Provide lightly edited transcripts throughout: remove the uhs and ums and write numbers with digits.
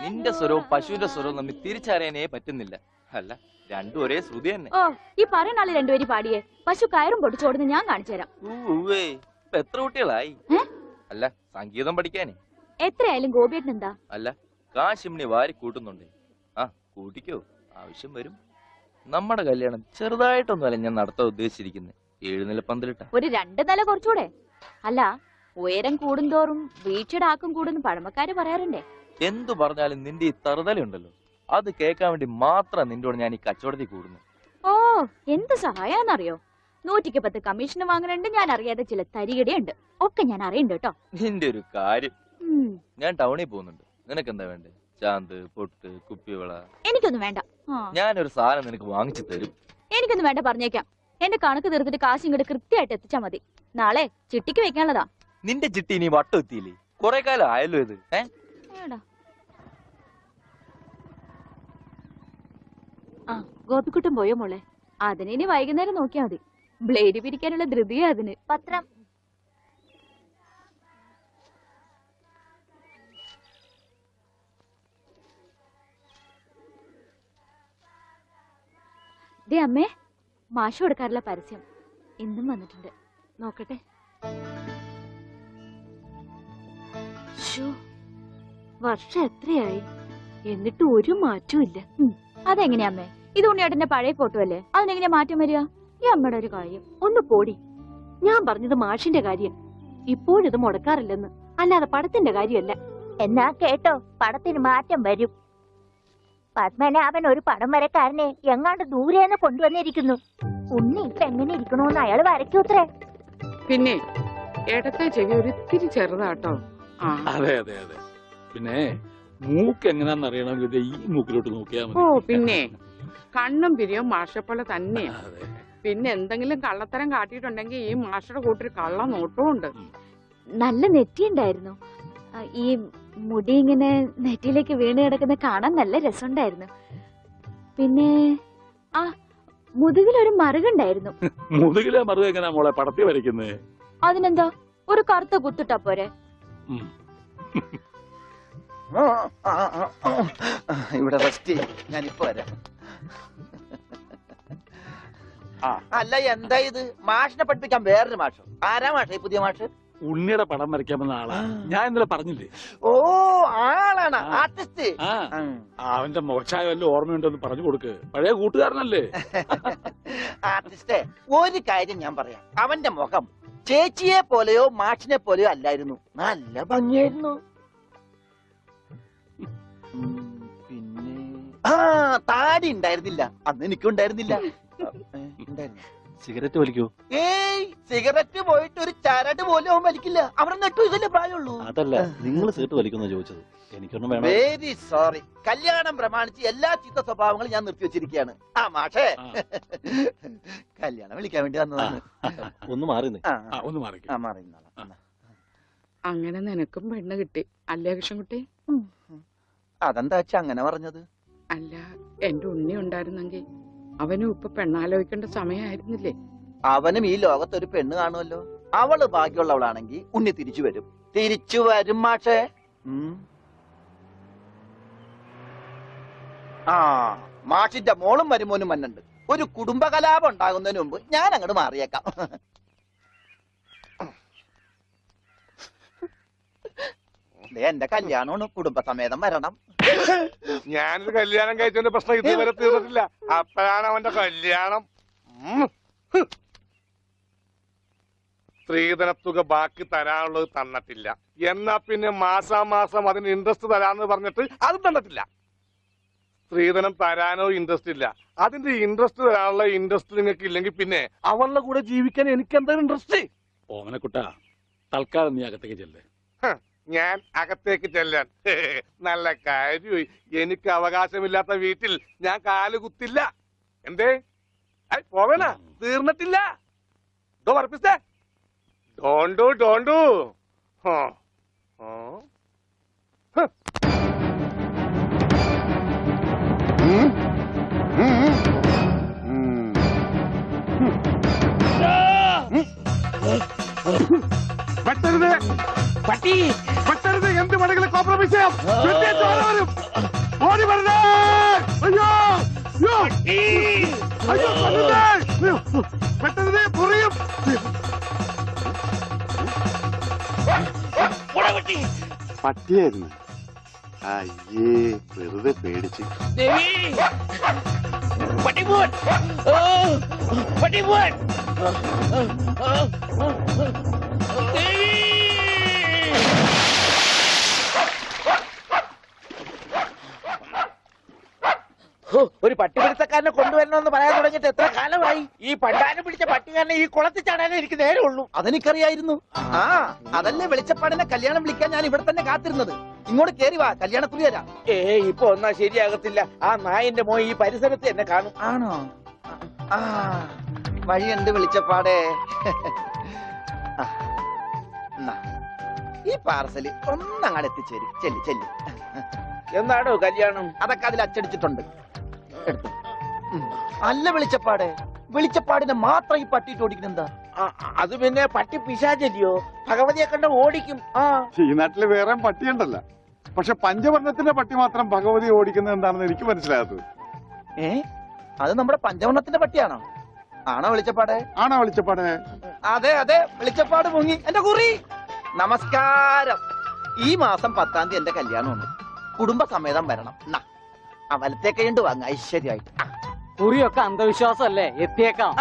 നിന്റെ സ്വരവും പശുവിന്റെ സ്വരവും തമ്മിൽ തിരിച്ചറിയാനേ പറ്റുന്നില്ല. അല്ല, രണ്ടും ഒരേ ശ്രുതി തന്നെ. ഓ, ഈ പറയുന്ന ആള് രണ്ടുപേരും പാടിയേ. പശു കയറും പൊട്ടിച്ചോടുന്ന് ഞാൻ കാണിച്ചു തരാം. എത്ര കുട്ടികളായി? അല്ല, സംഗീതം പഠിക്കാനേ. എത്രയായാലും ഗോപിയേട്ടൻ എന്താ? അല്ല, കാശിമണി വാരി കൂട്ടുന്നുണ്ടേ. ആ, കൂട്ടിക്കോ, ആവശ്യം വരും. നമ്മുടെ കല്യാണം ചെറുതായിട്ടൊന്നുമല്ല ഞാൻ നടത്താൻ ഉദ്ദേശിച്ചിരിക്കുന്നത്. 7 നില പന്തലിട്ട. ഒരു 2 നില കുറച്ചുകൂടെ? അല്ല, ഉയരം കൂടുന്തോറും വീഴ്ചയുടെ ആക്കും കൂടുന്നു പഴമക്കാര് പറയാറുണ്ടേ. എന്തു പറഞ്ഞാലും നിന്റെ ഈ തറുതലുണ്ടല്ലോ, അത് കേൾക്കാൻ വേണ്ടി മാത്രം നിന്നോട് ഞാൻ ഈ കച്ചവടത്തിൽ കൂടുന്നു. ഓ, എന്ത് സഹായാന്നറിയോ? 110 കമ്മീഷൻ വാങ്ങുന്നുണ്ട്. ഞാൻ അറിയാതെ ചില തരികടയുണ്ട്. ഒക്കെ ഞാൻ അറിയണ്ട് കേട്ടോ. നിന്റെ ഒരു കാര്യം. ഞാൻ ടൗണിൽ പോകുന്നുണ്ട്. നിനക്ക് എന്താ വേണ്ടേ? ചാന്ത്, പൊട്ട്, കുപ്പിവള? എനിക്കൊന്നും വേണ്ട. ഞാനൊരു സാധനം നിനക്ക് വാങ്ങിച്ചു തരും. എനിക്കൊന്നും വേണ്ട, പറഞ്ഞേക്കാം. എന്റെ കണക്ക് തീർത്തിട്ട് കാശ് ഇങ്ങോട്ട് കൃത്യമായിട്ട് എത്തിച്ചാ മതി. നാളെ ചിട്ടിക്ക് വെക്കാനുള്ളതാ. നിന്റെ ചിട്ടി ഇനി വട്ടം എത്തിയില്ലേ? കൊറേ കാലം ആയല്ലോ ഇത്. ആ, ഗോപിക്കുട്ടൻ പോയോ മോളെ? അതിനി വൈകുന്നേരം നോക്കിയാ മതി. ബ്ലേഡ് പിരിക്കാനുള്ള ധൃതിയാ അതിന്. പത്രം ദേ അമ്മേ, മാഷ് കൊടുക്കാറുള്ള പരസ്യം ഇന്നും വന്നിട്ടുണ്ട്. നോക്കട്ടെ. വർഷം എത്രയായി, എന്നിട്ട് ഒരു മാറ്റവും ഇല്ല. അതെങ്ങനെയാ അമ്മേ? ഇത് ഉണ്ണിയേട്ടന്റെ പഴയ ഫോട്ടോ അല്ലേ? അതിനെങ്ങനെയാ മാറ്റം വരിക? ഈ അമ്മയുടെ ഒരു കാര്യം. ഒന്ന് പോടി. ഞാൻ പറഞ്ഞത് മാഷിന്റെ കാര്യം. ഇപ്പോഴിത് മുടക്കാറില്ലെന്ന്, അല്ലാതെ പടത്തിന്റെ കാര്യമല്ല. എന്നാ കേട്ടോ, പടത്തിന് മാറ്റം വരും. പത്മനാഭൻ ഒരു പടം വരക്കാരനെ എങ്ങാണ്ട് ദൂരേന്ന് കൊണ്ടുവന്നിരിക്കുന്നു. ഉണ്ണി ഇപ്പൊ എങ്ങനെ ഇരിക്കണോന്ന് അയാൾ വരയ്ക്കൂത്രേ. പിന്നെ ഇടത്തെ ചെവി ഒരിത്തിരി ചെറുതാട്ടോ. അതെ അതെ അതെ. പിന്നെ മൂക്ക് എങ്ങനെയാന്ന് അറിയണമെങ്കിൽ ഈ മൂക്കിലോട്ട് നോക്കിയാ മതി. ഓ, പിന്നെ കണ്ണും പിരിയും മാഷപ്പോലെ തന്നെയാ. പിന്നെ എന്തെങ്കിലും കള്ളത്തരം കാട്ടിയിട്ടുണ്ടെങ്കിൽ ഈ മാഷയുടെ കൂട്ടൊരു കള്ള നോട്ടവും ഉണ്ട്. നല്ല നെറ്റിയുണ്ടായിരുന്നു. ഈ മുടി ഇങ്ങനെ നെറ്റിയിലേക്ക് വീണ് കിടക്കുന്ന കാണാൻ നല്ല രസമുണ്ടായിരുന്നു. പിന്നെ ആ മുതുകിലൊരു മറുകുണ്ടായിരുന്നു. മുതുകിലെ മറുക എങ്ങനെയാ മോളെ പടത്തി വരയ്ക്കുന്നേ? അതിനെന്താ, ഒരു കറുത്ത കുത്തിട്ടാ പോരെ? ഇവിടെ റെസ്റ്റ്. ഞാനിപ്പോ വരാം. അല്ല, എന്താ ഇത്? മാഷിനെ പഠിപ്പിക്കാൻ വേറൊരു മാഷോ? ആരാ മാഷ ഈ പുതിയ മാഷ്? ഉണ്ണിയുടെ പടം വരയ്ക്കാമെന്ന ആളാ. ഞാൻ ഇന്നലെ പറഞ്ഞില്ലേ? ഓ, ആളാണ് ആർട്ടിസ്റ്റ്. അവന്റെ മോശമായ വല്ല ഓർമ്മയുണ്ടെന്ന് പറഞ്ഞു കൊടുക്ക്. പഴയ കൂട്ടുകാരനല്ലേ? ആർട്ടിസ്റ്റേ, ഒരു കാര്യം ഞാൻ പറയാം. അവന്റെ മുഖം ചേച്ചിയെ പോലെയോ മാഷിനെ പോലെയോ അല്ലായിരുന്നു. നല്ല ഭംഗിയായിരുന്നു. പിന്നെ താടി ഉണ്ടായിരുന്നില്ല. അന്ന് എനിക്കുണ്ടായിരുന്നില്ല. സിഗരറ്റ് വലിക്കോ? ഏയ്, സിഗരറ്റ് പോയിട്ട് ഒരു ചരട് പോലും അവൻ വലിക്കില്ല. അവിടെ നെട്ടു ഇതല്ലേ പ്രായമുള്ളൂ. അതല്ല, നിങ്ങൾ സിഗരറ്റ് വലിക്കുന്ന ചോദിച്ചത്. എനിക്കൊന്നും വേണം. Very sorry. കല്യാണം പ്രമാണിച്ച് എല്ലാ ചീത്ത സ്വഭാവങ്ങളും ഞാൻ നിർത്തിവെച്ചിരിക്കുകയാണ്. ആ മാഷേ, കല്യാണം വിളിക്കാൻ വേണ്ടി വന്നതാണ്. ഒന്ന് മാറി ഒന്ന് മാറി. അങ്ങനെ നിനക്കും പെണ്ണ് കിട്ടി അല്ലേ കൃഷ്ണൻകുട്ടി? അതെന്താ വെച്ചാ അങ്ങനെ പറഞ്ഞത്? അല്ല, എന്റെ ഉണ്ണി ഉണ്ടായിരുന്നെങ്കിൽ അവനും ഇപ്പൊ പെണ്ണാലോചിക്കേണ്ട സമയമായിരുന്നില്ലേ? അവനും ഈ ലോകത്തൊരു പെണ്ണ് കാണുമല്ലോ. അവള് ഭാഗ്യമുള്ളവളാണെങ്കിൽ ഉണ്ണി തിരിച്ചു വരും. തിരിച്ചു വരും മാഷേ. ആ, മാഷിന്റെ മോളും മരുമോനും മന്നുണ്ട്. ഒരു കുടുംബകലാപം ഉണ്ടാകുന്നതിന് മുമ്പ് ഞാൻ അങ്ങോട്ട് മാറിയേക്കാം. എന്റെ കല്യാണമാണ്, കുടുംബസമേതം വരണം. ഞാനൊരു കല്യാണം കഴിച്ചതിന്റെ പ്രശ്നം ഇതുവരെ തീർന്നിട്ടില്ല. അപ്പോഴാണ് അവന്റെ കല്യാണം. സ്ത്രീധനത്തുക ബാക്കി തരാനുള്ളത് തന്നിട്ടില്ല. എന്നാ പിന്നെ മാസാമാസം അതിന് ഇൻട്രസ്റ്റ് തരാന്ന് പറഞ്ഞിട്ട് അതും തന്നിട്ടില്ല. സ്ത്രീധനം തരാനോ ഇൻട്രസ്റ്റ് ഇല്ല. അതിന്റെ ഇൻട്രസ്റ്റ് തരാനുള്ള ഇൻട്രസ്റ്റ് നിങ്ങൾക്ക് ഇല്ലെങ്കിൽ പിന്നെ അവളുടെ കൂടെ ജീവിക്കാൻ എനിക്ക് എന്തായാലും ഇൻട്രസ്റ്റ്. ഓമനക്കുട്ടാ, തൽക്കാലം നീ അകത്തേക്ക് ചെല്ലേ. ഞാൻ അകത്തേക്ക് ചെല്ലാൻ നല്ല കാര്യമായി. എനിക്ക് അവകാശമില്ലാത്ത വീട്ടിൽ ഞാൻ കാലുകുത്തില്ല. എന്തേ പോവേണ? തീർന്നിട്ടില്ല. ഡോണ്ടു ഡോണ്ടു. വെട്ടരുത് പട്ടി വെട്ടരുത്, എന്ത് വേണമെങ്കിലും കോംപ്രമൈസ് ചെയ്യാം. വെട്ടിയാൽ ചോര വരും. ഓടി വരണേ. അയ്യോ അയ്യോ അയ്യോ കൊല്ലരുത്. അയ്യോ, വെട്ടരുത്, പൊറിയും. പട്ടിയായിരുന്നു. അയ്യേ, വെറുതെ പേടിച്ച്. ഒരു പട്ടിപിടുത്തക്കാരനെ കൊണ്ടുവരണമെന്ന് പറയാൻ തുടങ്ങിയിട്ട് എത്ര കാലമായി? ഈ പണ്ടാരം പിടിച്ച പട്ടിക്കാരനെ ഈ കുളത്തിൽ ചാടാനേ എനിക്ക് നേരമുള്ളൂ. അതെനിക്കറിയായിരുന്നു. ആ അതല്ലേ വെളിച്ചപ്പാടിനെ കല്യാണം വിളിക്കാൻ ഞാൻ ഇവിടെ തന്നെ കാത്തിരുന്നത്. ഇങ്ങോട്ട് കേറി വാ, കല്യാണക്കുറി തരാം. ഇപ്പൊ ഒന്നാ ശരിയാകത്തില്ല. ആ നായന്റെ മോൻ ഈ പരിസരത്ത് എന്നെ കാണും. ആണോ? ആ വഴിയുണ്ട് വെളിച്ചപ്പാടേ. ആ, എന്നാ, ഈ പാർസല് ഒന്നങ്ങാട് എത്തിച്ചേരും. ചെല്ലി ചെല്ലി. എന്നാടോ കല്യാണം? അതൊക്കെ അതിൽ അച്ചടിച്ചിട്ടുണ്ട്. എടുത്തു. അല്ല വെളിച്ചപ്പാടെ, വെളിച്ചപ്പാടിനെ മാത്രം ഈ പട്ടിയിട്ട് ഓടിക്കുന്നെന്താ? അത് പിന്നെ പട്ടി പിശാചല്ലിയോ? ഭഗവതിയെ കണ്ട ഓടിക്കും. ഈ നാട്ടില് വേറെ പട്ടിയുണ്ടല്ല, പക്ഷെ പഞ്ചവർണ്ണത്തിന്റെ പട്ടി മാത്രം ഭഗവതി ഓടിക്കുന്നത് എന്താണെന്ന് എനിക്ക് മനസ്സിലാകാത്തത്. അത് നമ്മുടെ പഞ്ചവർണ്ണത്തിന്റെ പട്ടിയാണോ? ആണോ വെളിച്ചപ്പാടെ? ആണോ വെളിച്ചപ്പാടെ? അതെ അതെ, വെളിച്ചപ്പാട് മുങ്ങി. എന്റെ കുറി നമസ്കാരം. ഈ മാസം 10-ാം തീയതി എന്റെ കല്യാണമുണ്ട്. കുടുംബസമേതം വരണം. ആ വലത്തെ കൈണ്ട് വാങ്ങ ഐശ്വര്യമായിട്ട്. കുറിയൊക്കെ അന്ധവിശ്വാസമല്ലേ? എത്തിയേക്കാം.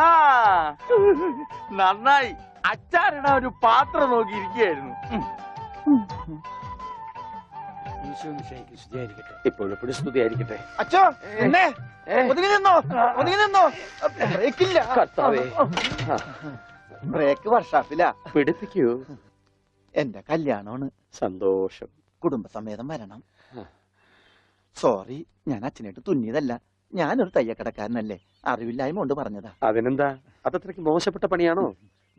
നന്നായി. അച്ചാറിട ഒരു പാത്രം നോക്കി ഇരിക്കുകയായിരുന്നു. ഇപ്പോഴെപ്പോഴും സ്തുതിയായിരിക്കട്ടെ. അച്ഛോ എന്നെ ഒതുങ്ങി നിന്നോ, ഒതുങ്ങി നിന്നോ. ബ്രേക്കില്ല. ബ്രേക്ക് വർഷാപ്പിലാ. പിടിപ്പിക്കൂ. എന്റെ കല്യാണമാണ്. സന്തോഷം. കുടുംബസമേതം വരണം. സോറി, ഞാൻ അച്ഛനായിട്ട് തുന്നിയതല്ല. ഞാനൊരു തയ്യക്കടക്കാരനല്ലേ, അറിവില്ലായ്മ കൊണ്ട് പറഞ്ഞതാ. അതിനെന്താ? അതത്രയ്ക്ക് മോശപ്പെട്ട പണിയാണോ?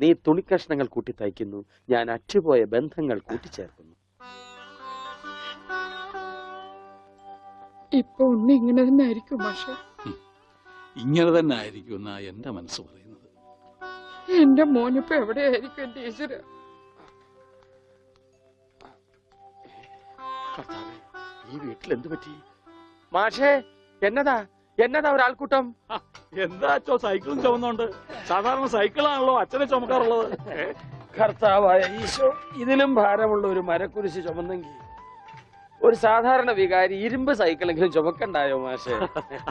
നീ തുണിക്കഷ്ണങ്ങൾ കൂട്ടി തയ്ക്കുന്നു, ഞാൻ അറ്റുപോയ ബന്ധങ്ങൾ കൂട്ടിച്ചേർക്കുന്നു. ഇപ്പൊ ഉണ്ണി ഇങ്ങനെ തന്നെ ആയിരിക്കും പക്ഷെ. ഇങ്ങനെ തന്നെ ആയിരിക്കും എന്നാ എന്റെ മനസ്സ് പറയുന്നത്. എന്റെ മോനിപ്പോ എവിടെയായിരിക്കും എന്റെ ഈശ്വര? ഈ വീട്ടിൽ എന്ത് പറ്റി? മാഷേ, എന്നതാ എന്നതാ ഒരാൾക്കൂട്ടം? എന്താ അച്ഛോ സൈക്കിളും ചുമന്നോണ്ട്? സാധാരണ സൈക്കിളാണല്ലോ അച്ഛനെ ചുമക്കാറുള്ളത്. കർത്താവായ ഈശോ, ഇതിലും ഭാരമുള്ള ഒരു മരക്കുരിശ് ചുമന്നെങ്കിൽ ഒരു സാധാരണ വികാരി ഇരുമ്പ് സൈക്കിളെങ്കിലും ചുമക്കണ്ടായോ മാഷേ?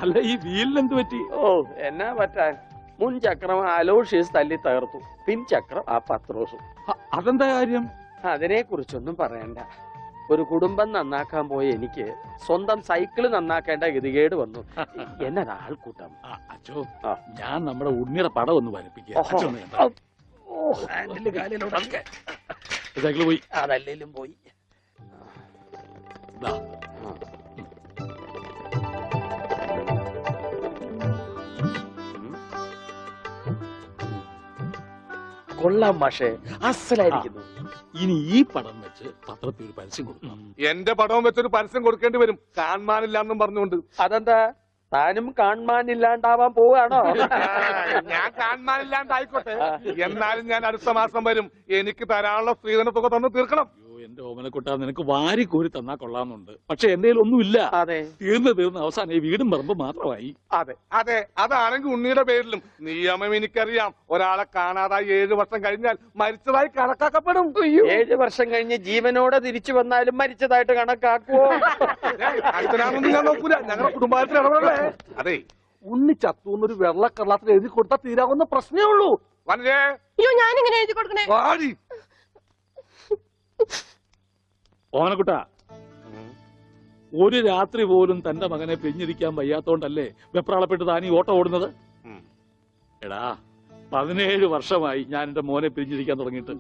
അല്ല, ഈ വീലിന് എന്ത് പറ്റി? ഓ, എന്നാ പറ്റാൻ? മുൻ ചക്രം അലോഷ്യസ് തല്ലി തകർത്തു, പിൻചക്രം ആ പത്രോസും. അതെന്താ കാര്യം? അതിനെ കുറിച്ചൊന്നും പറയണ്ട. ഒരു കുടുംബം നന്നാക്കാൻ പോയ എനിക്ക് സ്വന്തം സൈക്കിള് നന്നാക്കേണ്ട ഗതികേട് വന്നു. എന്നതാ ആൾക്കൂട്ടം? അച്ഛോ, ഞാൻ നമ്മുടെ ഉണ്ണിയുടെ പടം ഒന്ന് വരപ്പിക്കുക. സൈക്കിള് പോയി. അതല്ലേലും പോയി. കൊള്ളാം മാഷേ, അസലായിരിക്കുന്നു. ഇനി ഈ പടം വെച്ച് പത്രത്തിൽ ഒരു പരസ്യം കൊടുക്കണം. എന്റെ പടവും വെച്ചൊരു പരസ്യം കൊടുക്കേണ്ടി വരും, കാണാനില്ലാന്നും പറഞ്ഞുകൊണ്ട്. അതെന്താ? താനും കാണാനില്ലാണ്ടാവാൻ പോവാണോ? ഞാൻ കാണാനില്ലാണ്ടായിക്കോട്ടെ, എന്നാലും ഞാൻ അടുത്ത മാസം വരും. എനിക്ക് തരാനുള്ള സ്ത്രീധന തുക തന്നു തീർക്കണം. എന്റെ ഓമനക്കുട്ട, നിനക്ക് വാരി കോരി തന്നാ കൊള്ളാന്നുണ്ട്, പക്ഷെ എന്റെ ഒന്നുമില്ല. അതെ, തീർന്ന് അവസാനം ഈ വീടും പറമ്പ് മാത്രമായി. അതെ അതെ, അതാണെങ്കിൽ ഉണ്ണിയുടെ പേരിലും നിയമം എനിക്കറിയാം. ഒരാളെ കാണാതായി 7 വർഷം കഴിഞ്ഞാൽ മരിച്ചതായി കണക്കാക്കപ്പെടും. 7 വർഷം കഴിഞ്ഞ് ജീവനോടെ തിരിച്ചു വന്നാലും മരിച്ചതായിട്ട് കണക്കാക്കുവോ? അടുത്തനാണെന്ന് ഞാൻ നോക്കൂല, ഞങ്ങളുടെ കുടുംബത്തിൽ ഇടപെടേ. അതെ, ഉണ്ണി ചത്തുന്നൊരു വെള്ളക്കള്ളത്തിൽ എഴുതി കൊടുത്താൽ തീരാവുന്ന പ്രശ്നമേ ഉള്ളൂ. അയ്യോ, ഞാനിങ്ങനെ എഴുതി കൊടുക്കണേ. വാടി. ഓമനക്കുട്ട, ഒരു രാത്രി പോലും തന്റെ മകനെ പിരിഞ്ഞിരിക്കാൻ വയ്യാത്തോണ്ടല്ലേ വെപ്രാളപ്പെട്ട് താൻ ഈ ഓട്ടം ഓടുന്നത്? എടാ, 17 വർഷമായി ഞാൻ എന്റെ മോനെ പിരിഞ്ഞിരിക്കാൻ തുടങ്ങിയിട്ട്.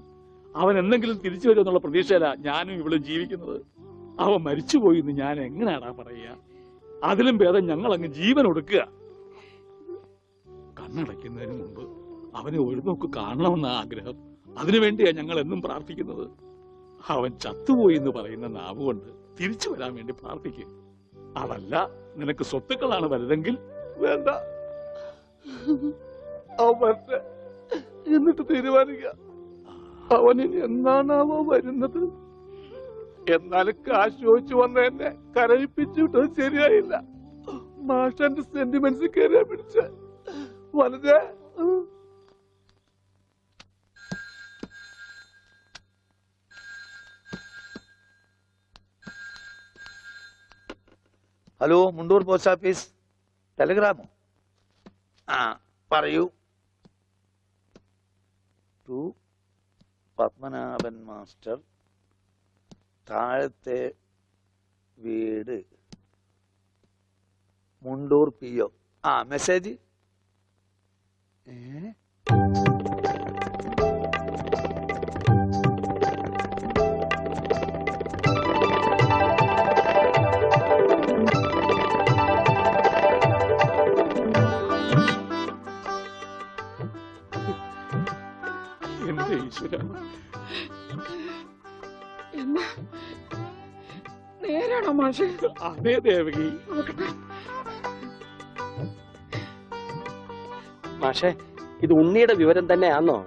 അവൻ എന്തെങ്കിലും തിരിച്ചു വരുമെന്നുള്ള പ്രതീക്ഷയില ഞാനും ഇവിടെ ജീവിക്കുന്നത്. അവൻ മരിച്ചുപോയി എന്ന് ഞാൻ എങ്ങനെയാടാ പറയുക? അതിലും ഭേദം ഞങ്ങൾ അങ്ങ് ജീവൻ ഒടുക്കുക. കണ്ണടയ്ക്കുന്നതിന് മുമ്പ് അവനെ ഒരു നോക്ക് കാണണമെന്ന ആഗ്രഹം. അതിനുവേണ്ടിയാ ഞങ്ങൾ എന്നും പ്രാർത്ഥിക്കുന്നത്. അവൻ ചത്തുപോയി എന്ന് പറയുന്ന നാവ് കൊണ്ട് തിരിച്ചു വരാൻ വേണ്ടി പ്രാർത്ഥിക്കും. അതല്ല നിനക്ക് സ്വത്തുക്കളാണ് വലുതെങ്കിൽ വേണ്ട, എന്നിട്ട് തീരുമാനിക്കാം. അവനിനി എന്നാണാവോ വരുന്നത്? എന്നാലും കാശ് ചോദിച്ചു വന്ന എന്നെ കരയിപ്പിച്ചു വിട്ടത് ശരിയായില്ല. മാഷന്റെ സെന്റിമെന്റ്സ് കയറിയാ പിടിച്ച വലുത്. Hello, Mundur post office. ടെലഗ്രാമോ? ആ പറയൂ. ടു പത്മനാഭൻ മാസ്റ്റർ, താഴത്തെ വീട്, മുണ്ടൂർ PO. ആ മെസ്സേജ്. എന്റെ ഈശ്വര, എന്നാ നേരാണോ മാഷെ? അതേ ദേവകി. മാഷേ, ഇത് ഉണ്ണിയുടെ വിവരം തന്നെയാണോ?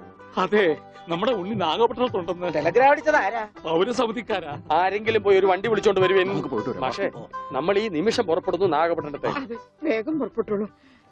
അതെ, നമ്മുടെ ഉണ്ണി നാഗപട്ടണത്തുണ്ടെന്ന്. ടെലഗ്രാം അടിച്ചത് ആരാ? പൗരസമിതിക്കാരാ. ആരെങ്കിലും പോയി ഒരു വണ്ടി വിളിച്ചോണ്ട് വരുവേൻ. മാഷേ, നമ്മൾ ഈ നിമിഷം പുറപ്പെടുന്നു നാഗപട്ടണത്തെ. അതെ, വേഗം പുറപ്പെട്ടോളൂ.